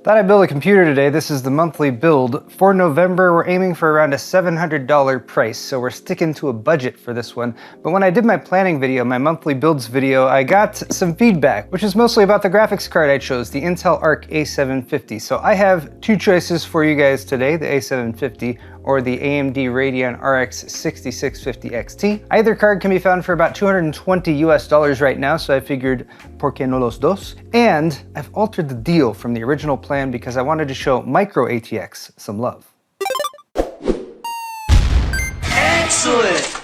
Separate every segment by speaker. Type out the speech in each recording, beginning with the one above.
Speaker 1: Thought I'd build a computer today. This is the monthly build. For November, we're aiming for around a $700 price, so we're sticking to a budget for this one. But when I did my planning video, my monthly builds video, I got some feedback, which is mostly about the graphics card I chose, the Intel Arc A750. So I have two choices for you guys today, the A750 or the AMD Radeon RX 6650 XT. Either card can be found for about $220 US right now, so I figured, por qué no los dos? And I've altered the deal from the original plan because I wanted to show micro ATX some love. Excellent!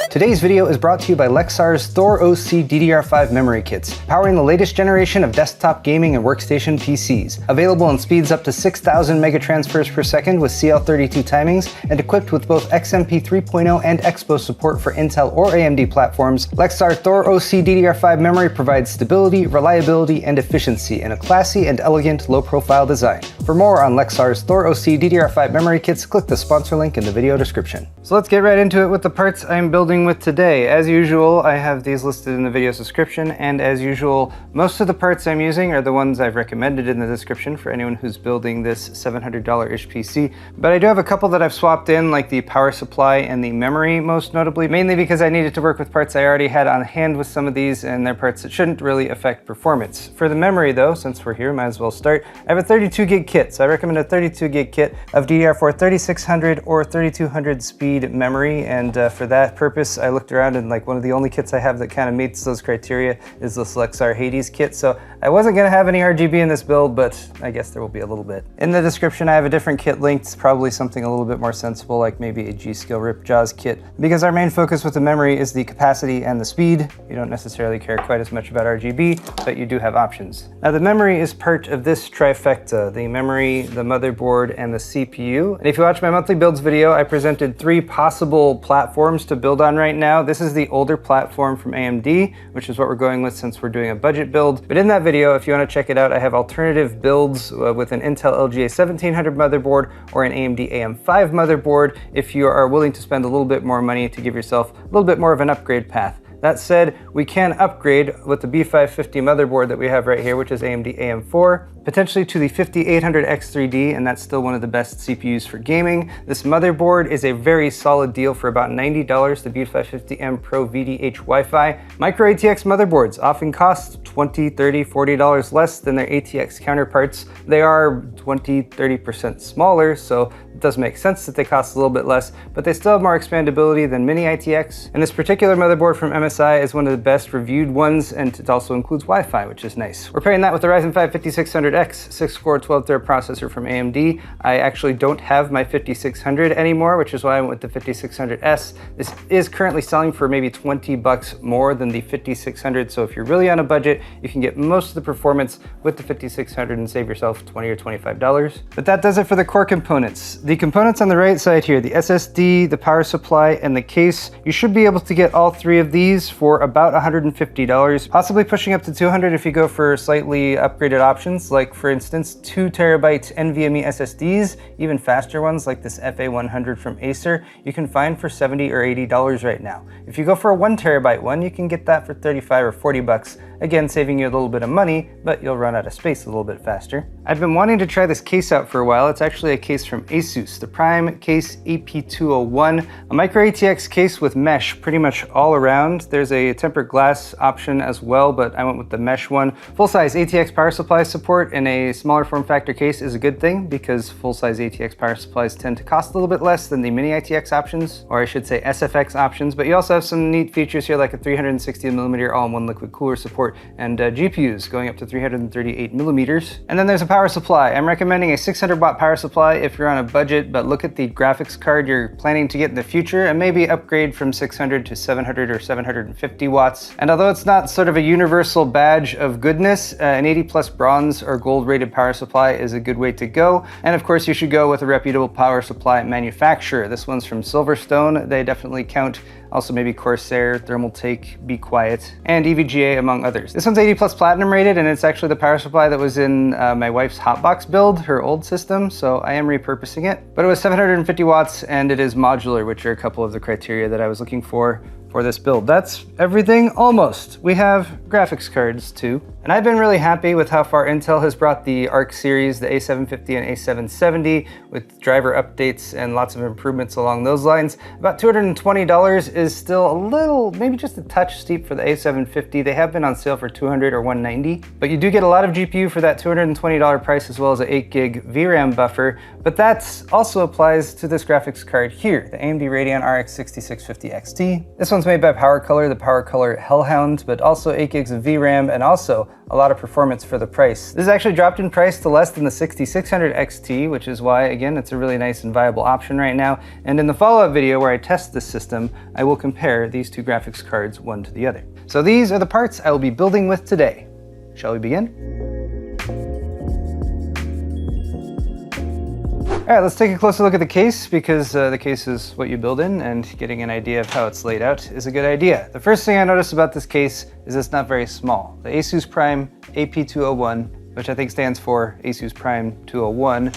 Speaker 1: Today's video is brought to you by Lexar's Thor OC DDR5 memory kits, powering the latest generation of desktop gaming and workstation PCs. Available in speeds up to 6,000 megatransfers per second with CL32 timings, and equipped with both XMP 3.0 and Expo support for Intel or AMD platforms, Lexar Thor OC DDR5 memory provides stability, reliability, and efficiency in a classy and elegant low-profile design. For more on Lexar's Thor OC DDR5 memory kits, click the sponsor link in the video description. So let's get right into it with the parts I'm building with today. As usual, I have these listed in the video description, and as usual, most of the parts I'm using are the ones I've recommended in the description for anyone who's building this $700-ish PC. But I do have a couple that I've swapped in, like the power supply and the memory most notably, mainly because I needed to work with parts I already had on hand with some of these, and they're parts that shouldn't really affect performance. For the memory though, since we're here, might as well start. I have a 32 gig kit, so I recommend a 32 gig kit of DDR4 3600 or 3200 speed memory, and for that purpose I looked around, and like one of the only kits I have that kind of meets those criteria is this Lexar Hades kit. So I wasn't going to have any RGB in this build, but I guess there will be a little bit. In the description I have a different kit linked, probably something a little bit more sensible, like maybe a G-Skill Ripjaws kit, because our main focus with the memory is the capacity and the speed. You don't necessarily care quite as much about RGB, but you do have options. Now the memory is part of this trifecta: the memory, the motherboard, and the CPU. And if you watch my monthly builds video, I presented three possible platforms to build on right now. This is the older platform from AMD, which is what we're going with since we're doing a budget build. But in that video, if you want to check it out, I have alternative builds with an Intel LGA 1700 motherboard or an AMD AM5 motherboard if you are willing to spend a little bit more money to give yourself a little bit more of an upgrade path. That said, we can upgrade with the B550 motherboard that we have right here, which is AMD AM4, potentially to the 5800X3D, and that's still one of the best CPUs for gaming. This motherboard is a very solid deal for about $90, the B550M Pro VDH Wi-Fi. Micro ATX motherboards often cost $20, $30, $40 less than their ATX counterparts. They are 20-30% smaller, so it does make sense that they cost a little bit less, but they still have more expandability than mini ITX. And this particular motherboard from MSI is one of the best reviewed ones, and it also includes Wi-Fi, which is nice. We're pairing that with the Ryzen 5 5600X 6-core 12-thread processor from AMD. I actually don't have my 5600 anymore, which is why I went with the 5600S. This is currently selling for maybe 20 bucks more than the 5600, so if you're really on a budget, you can get most of the performance with the 5600 and save yourself $20 or $25. But that does it for the core components. The components on the right side here, the SSD, the power supply, and the case, you should be able to get all three of these for about $150, possibly pushing up to $200 if you go for slightly upgraded options, like for instance 2 terabyte NVMe SSDs, even faster ones like this FA100 from Acer, you can find for $70 or $80 right now. If you go for a 1 terabyte one, you can get that for 35 or 40 bucks. Again, saving you a little bit of money, but you'll run out of space a little bit faster. I've been wanting to try this case out for a while. It's actually a case from ASUS, the Prime Case EP201, a micro ATX case with mesh pretty much all around. There's a tempered glass option as well, but I went with the mesh one. Full-size ATX power supply support in a smaller form factor case is a good thing because full-size ATX power supplies tend to cost a little bit less than the mini ITX options, or I should say SFX options, but you also have some neat features here like a 360mm all-in-one liquid cooler support and GPUs going up to 338 millimeters. And then there's a power supply. I'm recommending a 600 watt power supply if you're on a budget, but look at the graphics card you're planning to get in the future and maybe upgrade from 600 to 700 or 750 watts. And although it's not sort of a universal badge of goodness, an 80 plus bronze or gold rated power supply is a good way to go. And of course you should go with a reputable power supply manufacturer. This one's from Silverstone. They definitely count. Also maybe Corsair, Thermaltake, Be Quiet, and EVGA among others. This one's 80 plus platinum rated, and it's actually the power supply that was in my wife's hotbox build, her old system, so I am repurposing it. But it was 750 watts and it is modular, which are a couple of the criteria that I was looking for. for this build. That's everything almost. We have graphics cards too. And I've been really happy with how far Intel has brought the ARC series, the A750 and A770, with driver updates and lots of improvements along those lines. About $220 is still a little, maybe just a touch steep for the A750. They have been on sale for $200 or $190, but you do get a lot of GPU for that $220 price, as well as an 8 gig VRAM buffer. But that also applies to this graphics card here, the AMD Radeon RX 6650 XT. This one's made by PowerColor, the PowerColor Hellhound, but also 8 gigs of VRAM and also a lot of performance for the price. This has actually dropped in price to less than the 6600 XT, which is why, again, it's a really nice and viable option right now. And in the follow-up video where I test this system, I will compare these two graphics cards one to the other. So these are the parts I will be building with today. Shall we begin? All right, let's take a closer look at the case, because the case is what you build in, and getting an idea of how it's laid out is a good idea. The first thing I noticed about this case is it's not very small. The ASUS Prime AP201, which I think stands for ASUS Prime 201,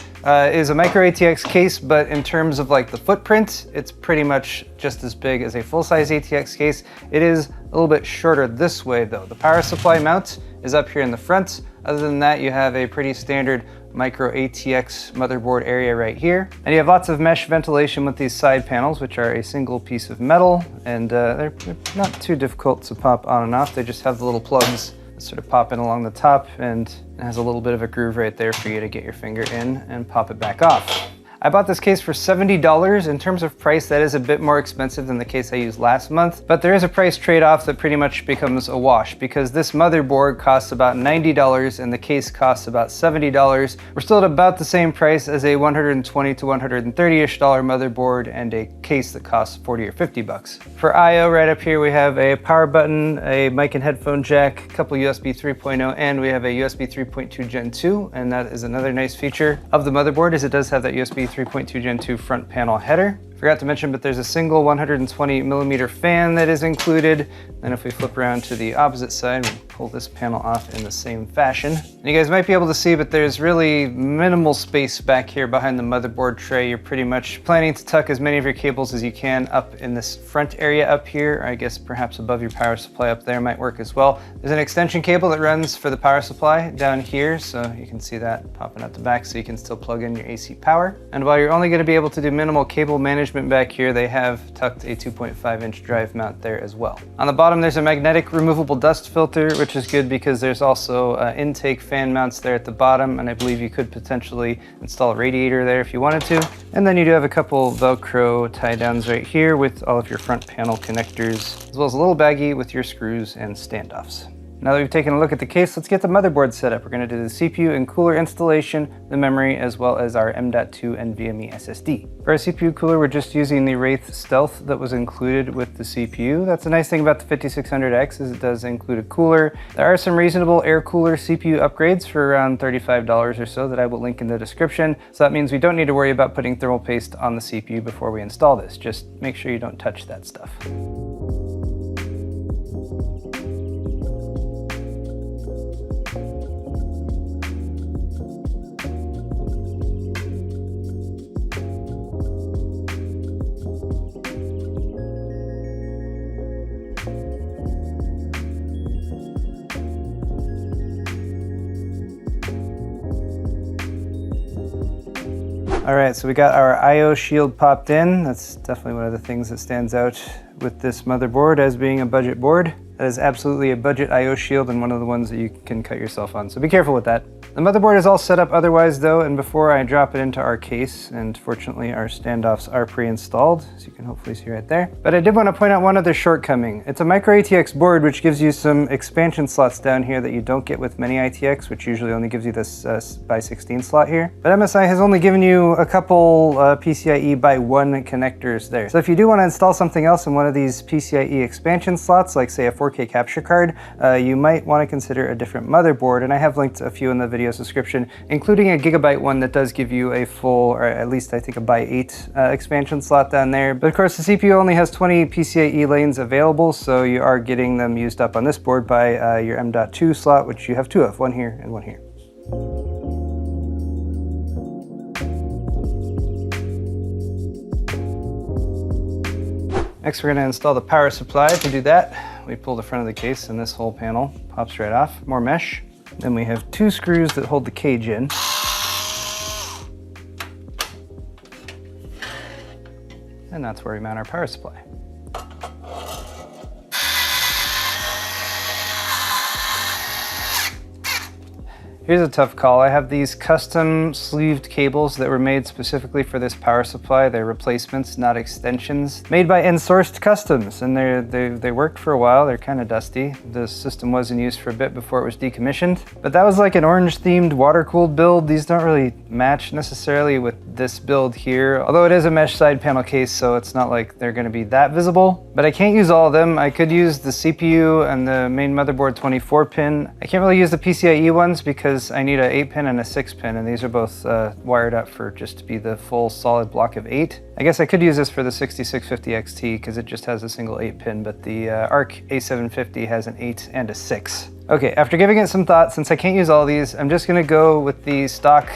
Speaker 1: is a micro ATX case, but in terms of like the footprint, it's pretty much just as big as a full-size ATX case. It is a little bit shorter this way though. The power supply mount is up here in the front. Other than that, you have a pretty standard micro ATX motherboard area right here. And you have lots of mesh ventilation with these side panels, which are a single piece of metal, and they're not too difficult to pop on and off. They just have the little plugs that sort of pop in along the top, and it has a little bit of a groove right there for you to get your finger in and pop it back off. I bought this case for $70. In terms of price, that is a bit more expensive than the case I used last month, but there is a price trade-off that pretty much becomes a wash, because this motherboard costs about $90 and the case costs about $70. We're still at about the same price as a $120 to $130-ish motherboard and a case that costs 40 or 50 bucks. For I/O, right up here we have a power button, a mic and headphone jack, a couple USB 3.0, and we have a USB 3.2 Gen 2, and that is another nice feature of the motherboard, is it does have that USB 3.2 Gen 2 front panel header. Forgot to mention, but there's a single 120 millimeter fan that is included. Then if we flip around to the opposite side, we pull this panel off in the same fashion. And you guys might be able to see, but there's really minimal space back here behind the motherboard tray. You're pretty much planning to tuck as many of your cables as you can up in this front area up here. I guess perhaps above your power supply up there might work as well. There's an extension cable that runs for the power supply down here, so you can see that popping out the back, so you can still plug in your AC power. And while you're only going to be able to do minimal cable management back here, they have tucked a 2.5-inch drive mount there as well. On the bottom, there's a magnetic removable dust filter, which is good because there's also intake fan mounts there at the bottom, and I believe you could potentially install a radiator there if you wanted to. And then you do have a couple Velcro tie downs right here with all of your front panel connectors, as well as a little baggie with your screws and standoffs. Now that we've taken a look at the case, let's get the motherboard set up. We're going to do the CPU and cooler installation, the memory, as well as our M.2 NVMe SSD. For our CPU cooler, we're just using the Wraith Stealth that was included with the CPU. That's the nice thing about the 5600X, is it does include a cooler. There are some reasonable air cooler CPU upgrades for around $35 or so that I will link in the description. So that means we don't need to worry about putting thermal paste on the CPU before we install this. Just make sure you don't touch that stuff. All right, so we got our I/O shield popped in. That's definitely one of the things that stands out with this motherboard as being a budget board. That is absolutely a budget I/O shield, and one of the ones that you can cut yourself on, so be careful with that. The motherboard is all set up otherwise though, and before I drop it into our case, and fortunately our standoffs are pre-installed, as you can hopefully see right there. But I did want to point out one other shortcoming. It's a micro ATX board, which gives you some expansion slots down here that you don't get with many ITX, which usually only gives you this by 16 slot here. But MSI has only given you a couple PCIe by 1 connectors there. So if you do want to install something else in one of these PCIe expansion slots, like say a 4K capture card, you might want to consider a different motherboard, and I have linked a few in the video description, including a GIGABYTE one that does give you a full, or at least I think a by 8 expansion slot down there. But of course the CPU only has 20 PCIe lanes available, so you are getting them used up on this board by your M.2 slot, which you have 2 of, one here and one here. Next, we're gonna install the power supply. To do that, we pull the front of the case and this whole panel pops right off. More mesh. Then we have 2 screws that hold the cage in. And that's where we mount our power supply. Here's a tough call. I have these custom sleeved cables that were made specifically for this power supply. They're replacements, not extensions, made by Insourced Customs, and they worked for a while. They're kind of dusty. The system was in use for a bit before it was decommissioned, but that was like an orange-themed water-cooled build. These don't really match necessarily with this build here, although it is a mesh side panel case, so it's not like they're going to be that visible. But I can't use all of them. I could use the CPU and the main motherboard 24-pin. I can't really use the PCIe ones because I need a 8-pin and a 6-pin, and these are both wired up for just to be the full solid block of 8. I guess I could use this for the 6650 XT because it just has a single 8-pin, but the ARC A750 has an 8 and a 6. Okay, after giving it some thought, since I can't use all these, I'm just gonna go with the stock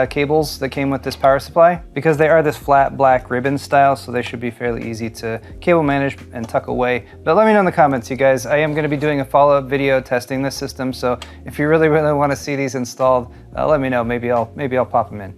Speaker 1: cables that came with this power supply because they are this flat black ribbon style, so they should be fairly easy to cable manage and tuck away. But let me know in the comments, you guys. I am going to be doing a follow-up video testing this system, so if you really want to see these installed, let me know. Maybe I'll pop them in.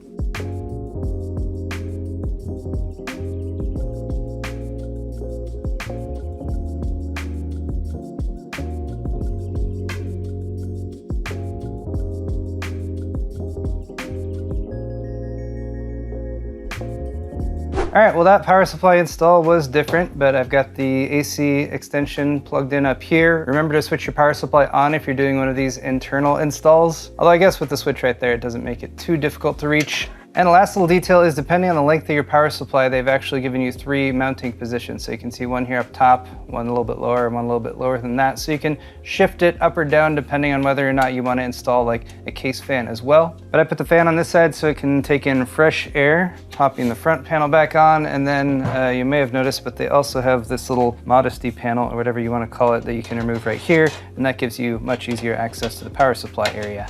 Speaker 1: All right, well, that power supply install was different, but I've got the AC extension plugged in up here. Remember to switch your power supply on if you're doing one of these internal installs. Although I guess with the switch right there, it doesn't make it too difficult to reach. And the last little detail is depending on the length of your power supply, they've actually given you 3 mounting positions. So you can see one here up top, one a little bit lower, and one a little bit lower than that. So you can shift it up or down depending on whether or not you want to install like a case fan as well. But I put the fan on this side so it can take in fresh air, popping the front panel back on. And then you may have noticed, but they also have this little modesty panel or whatever you want to call it that you can remove right here. And that gives you much easier access to the power supply area.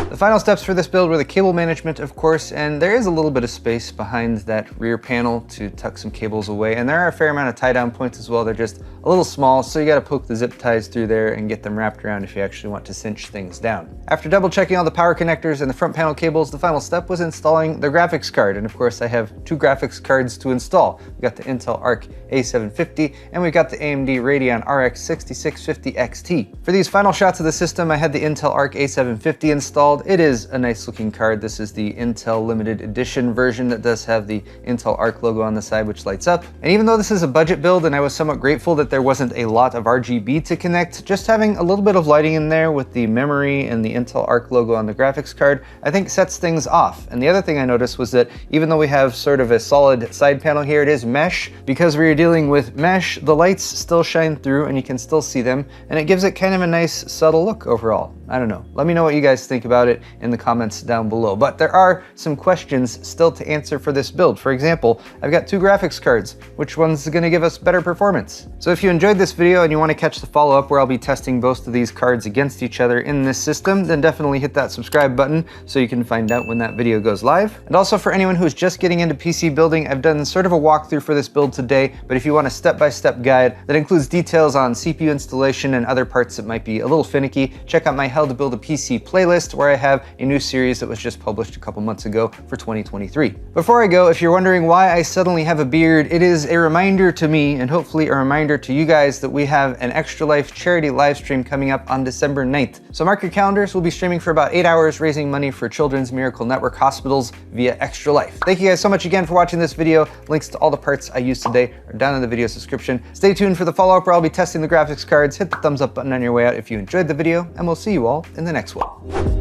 Speaker 1: The final steps for this build were the cable management, of course, and there is a little bit of space behind that rear panel to tuck some cables away, and there are a fair amount of tie down points as well. They're just a little small, so you gotta poke the zip ties through there and get them wrapped around if you actually want to cinch things down. After double checking all the power connectors and the front panel cables, the final step was installing the graphics card, and of course I have 2 graphics cards to install. We've got the Intel Arc A750 and we've got the AMD Radeon RX 6650 XT. For these final shots of the system, I had the Intel Arc A750 installed. It is a nice looking card. This is the Intel limited edition version that does have the Intel Arc logo on the side, which lights up. And even though this is a budget build and I was somewhat grateful that there wasn't a lot of RGB to connect, just having a little bit of lighting in there with the memory and the Intel Arc logo on the graphics card, I think sets things off. And the other thing I noticed was that even though we have sort of a solid side panel here, it is mesh. Because we are dealing with mesh, the lights still shine through and you can still see them, and it gives it kind of a nice subtle look overall. I don't know. Let me know what you guys think about it in the comments down below. But there are some questions still to answer for this build. For example, I've got 2 graphics cards. Which one's gonna give us better performance? So if you enjoyed this video and you want to catch the follow-up where I'll be testing both of these cards against each other in this system, then definitely hit that subscribe button so you can find out when that video goes live. And also for anyone who's just getting into PC building, I've done sort of a walkthrough for this build today, but if you want a step-by-step guide that includes details on CPU installation and other parts that might be a little finicky, check out my How to Build a PC playlist where I have a new series that was just published a couple months ago for 2023. Before I go, if you're wondering why I suddenly have a beard, it is a reminder to me and hopefully a reminder to you guys that we have an Extra Life charity live stream coming up on December 9th. So mark your calendars. We'll be streaming for about 8 hours raising money for Children's Miracle Network hospitals via Extra Life. Thank you guys so much again for watching this video. Links to all the parts I used today are down in the video description. Stay tuned for the follow-up where I'll be testing the graphics cards. Hit the thumbs up button on your way out if you enjoyed the video, and we'll see you all in the next one.